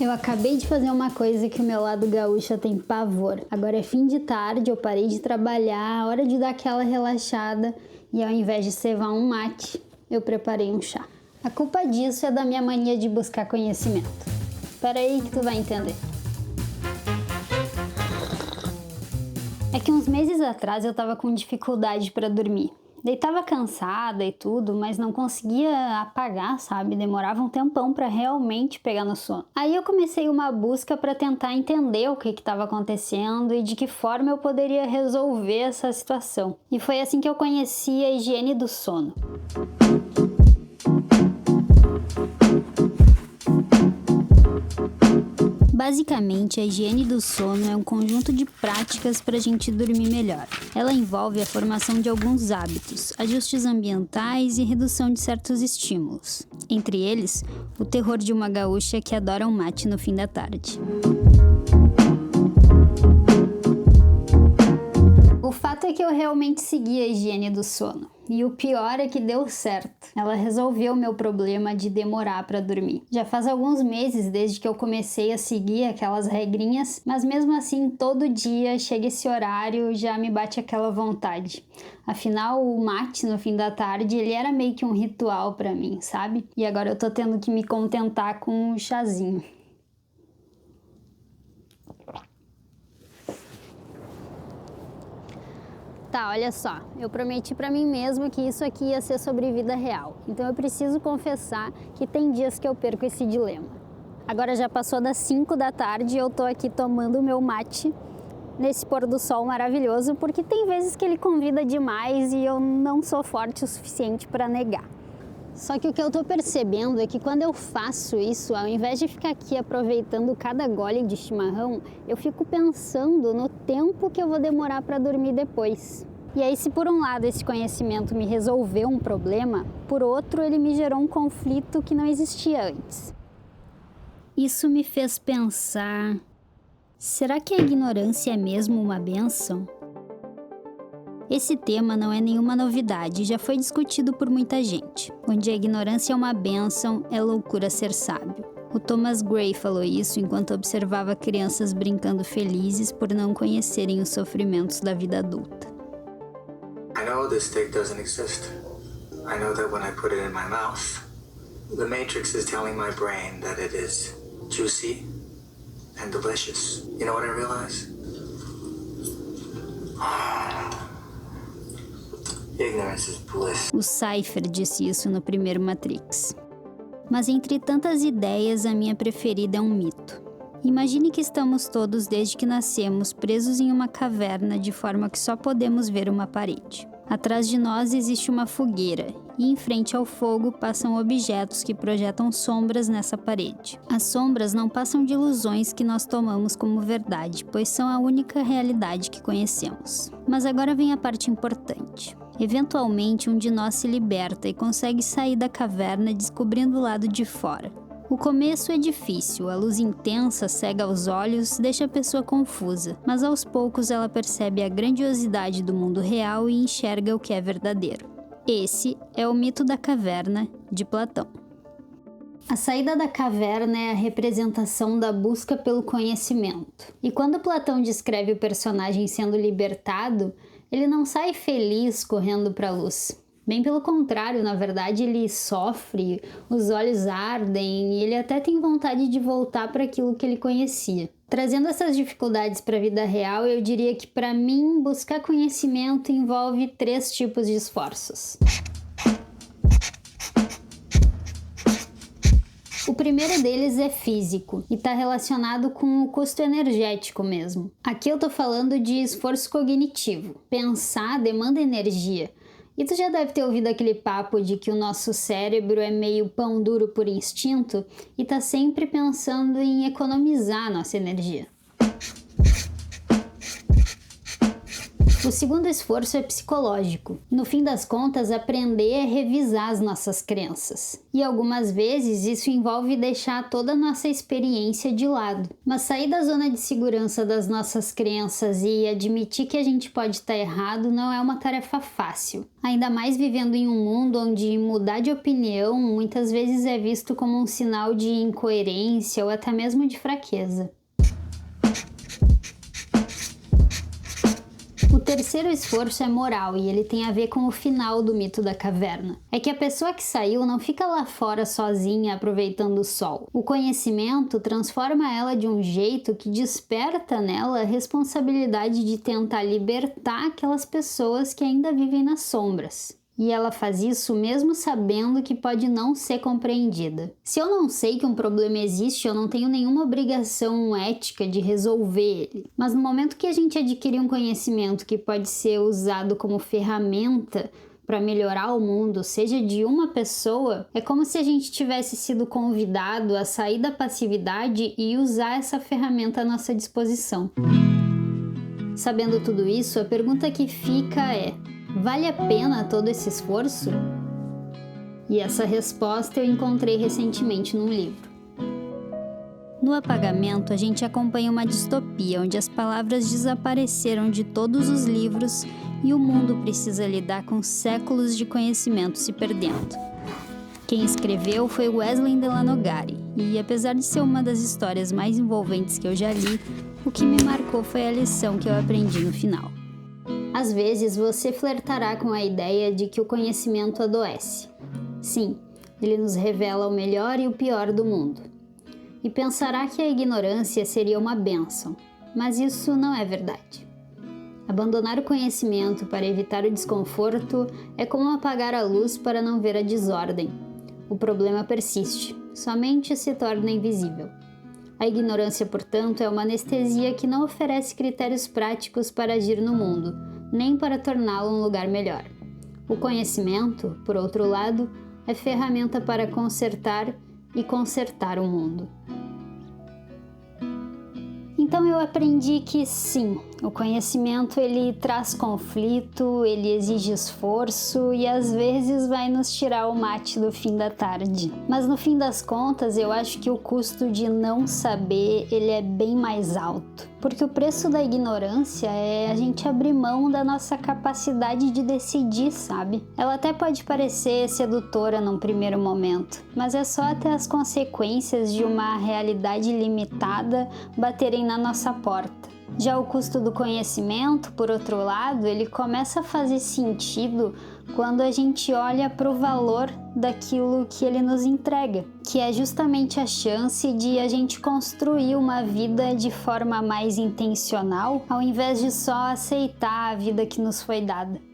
Eu acabei de fazer uma coisa que o meu lado gaúcha tem pavor. Agora é fim de tarde, eu parei de trabalhar, hora de dar aquela relaxada e ao invés de cevar um mate, eu preparei um chá. A culpa disso é da minha mania de buscar conhecimento. Espera aí que tu vai entender. É que uns meses atrás eu tava com dificuldade para dormir. Deitava cansada e tudo, mas não conseguia apagar, sabe? Demorava um tempão para realmente pegar no sono. Aí eu comecei uma busca para tentar entender o que estava acontecendo e de que forma eu poderia resolver essa situação. E foi assim que eu conheci a higiene do sono. Basicamente, a higiene do sono é um conjunto de práticas para a gente dormir melhor. Ela envolve a formação de alguns hábitos, ajustes ambientais e redução de certos estímulos. Entre eles, o terror de uma gaúcha que adora um mate no fim da tarde. O fato é que eu realmente segui a higiene do sono. E o pior é que deu certo. Ela resolveu o meu problema de demorar para dormir. Já faz alguns meses desde que eu comecei a seguir aquelas regrinhas, mas mesmo assim, todo dia chega esse horário, já me bate aquela vontade. Afinal, o mate no fim da tarde, ele era meio que um ritual para mim, sabe? E agora eu tô tendo que me contentar com um chazinho. Tá, olha só, eu prometi pra mim mesma que isso aqui ia ser sobre vida real, então eu preciso confessar que tem dias que eu perco esse dilema. Agora já passou das 5 da tarde e eu tô aqui tomando o meu mate nesse pôr do sol maravilhoso, porque tem vezes que ele convida demais e eu não sou forte o suficiente pra negar. Só que o que eu tô percebendo é que quando eu faço isso, ao invés de ficar aqui aproveitando cada gole de chimarrão, eu fico pensando no tempo que eu vou demorar para dormir depois. E aí, se por um lado esse conhecimento me resolveu um problema, por outro ele me gerou um conflito que não existia antes. Isso me fez pensar, será que a ignorância é mesmo uma bênção? Esse tema não é nenhuma novidade, já foi discutido por muita gente. Onde a ignorância é uma bênção, é loucura ser sábio. O Thomas Gray falou isso enquanto observava crianças brincando felizes por não conhecerem os sofrimentos da vida adulta. I know this steak doesn't exist. I know that when I put it in my mouth, the Matrix is telling my brain that it is juicy and delicious. You know what I realize? O Cypher disse isso no primeiro Matrix. Mas entre tantas ideias, a minha preferida é um mito. Imagine que estamos todos desde que nascemos presos em uma caverna de forma que só podemos ver uma parede. Atrás de nós existe uma fogueira e em frente ao fogo passam objetos que projetam sombras nessa parede. As sombras não passam de ilusões que nós tomamos como verdade, pois são a única realidade que conhecemos. Mas agora vem a parte importante. Eventualmente, um de nós se liberta e consegue sair da caverna descobrindo o lado de fora. O começo é difícil, a luz intensa cega os olhos, deixa a pessoa confusa, mas aos poucos ela percebe a grandiosidade do mundo real e enxerga o que é verdadeiro. Esse é o mito da caverna, de Platão. A saída da caverna é a representação da busca pelo conhecimento. E quando Platão descreve o personagem sendo libertado, ele não sai feliz correndo para a luz. Bem pelo contrário, na verdade ele sofre, os olhos ardem e ele até tem vontade de voltar para aquilo que ele conhecia. Trazendo essas dificuldades para a vida real, eu diria que para mim buscar conhecimento envolve 3 tipos de esforços. O primeiro deles é físico e está relacionado com o custo energético mesmo. Aqui eu tô falando de esforço cognitivo. Pensar demanda energia. E tu já deve ter ouvido aquele papo de que o nosso cérebro é meio pão duro por instinto e tá sempre pensando em economizar a nossa energia. O segundo esforço é psicológico. No fim das contas, aprender é revisar as nossas crenças. E algumas vezes isso envolve deixar toda a nossa experiência de lado. Mas sair da zona de segurança das nossas crenças e admitir que a gente pode estar errado não é uma tarefa fácil. Ainda mais vivendo em um mundo onde mudar de opinião muitas vezes é visto como um sinal de incoerência ou até mesmo de fraqueza. O terceiro esforço é moral e ele tem a ver com o final do mito da caverna. É que a pessoa que saiu não fica lá fora sozinha aproveitando o sol. O conhecimento transforma ela de um jeito que desperta nela a responsabilidade de tentar libertar aquelas pessoas que ainda vivem nas sombras. E ela faz isso mesmo sabendo que pode não ser compreendida. Se eu não sei que um problema existe, eu não tenho nenhuma obrigação ética de resolver ele. Mas no momento que a gente adquire um conhecimento que pode ser usado como ferramenta para melhorar o mundo, seja de uma pessoa, é como se a gente tivesse sido convidado a sair da passividade e usar essa ferramenta à nossa disposição. Sabendo tudo isso, a pergunta que fica é: vale a pena todo esse esforço? E essa resposta eu encontrei recentemente num livro. No Apagamento, a gente acompanha uma distopia onde as palavras desapareceram de todos os livros e o mundo precisa lidar com séculos de conhecimento se perdendo. Quem escreveu foi Wesley Delanogari, e apesar de ser uma das histórias mais envolventes que eu já li, o que me marcou foi a lição que eu aprendi no final. Às vezes você flertará com a ideia de que o conhecimento adoece. Sim, ele nos revela o melhor e o pior do mundo. E pensará que a ignorância seria uma bênção, mas isso não é verdade. Abandonar o conhecimento para evitar o desconforto é como apagar a luz para não ver a desordem. O problema persiste, somente se torna invisível. A ignorância, portanto, é uma anestesia que não oferece critérios práticos para agir no mundo, nem para torná-lo um lugar melhor. O conhecimento, por outro lado, é ferramenta para consertar e consertar o mundo. Então eu aprendi que sim, o conhecimento ele traz conflito, ele exige esforço e às vezes vai nos tirar o mate do fim da tarde. Mas no fim das contas eu acho que o custo de não saber ele é bem mais alto. Porque o preço da ignorância é a gente abrir mão da nossa capacidade de decidir, sabe? Ela até pode parecer sedutora num primeiro momento, mas é só até as consequências de uma realidade limitada baterem na nossa porta. Já o custo do conhecimento, por outro lado, ele começa a fazer sentido quando a gente olha para o valor daquilo que ele nos entrega, que é justamente a chance de a gente construir uma vida de forma mais intencional, ao invés de só aceitar a vida que nos foi dada.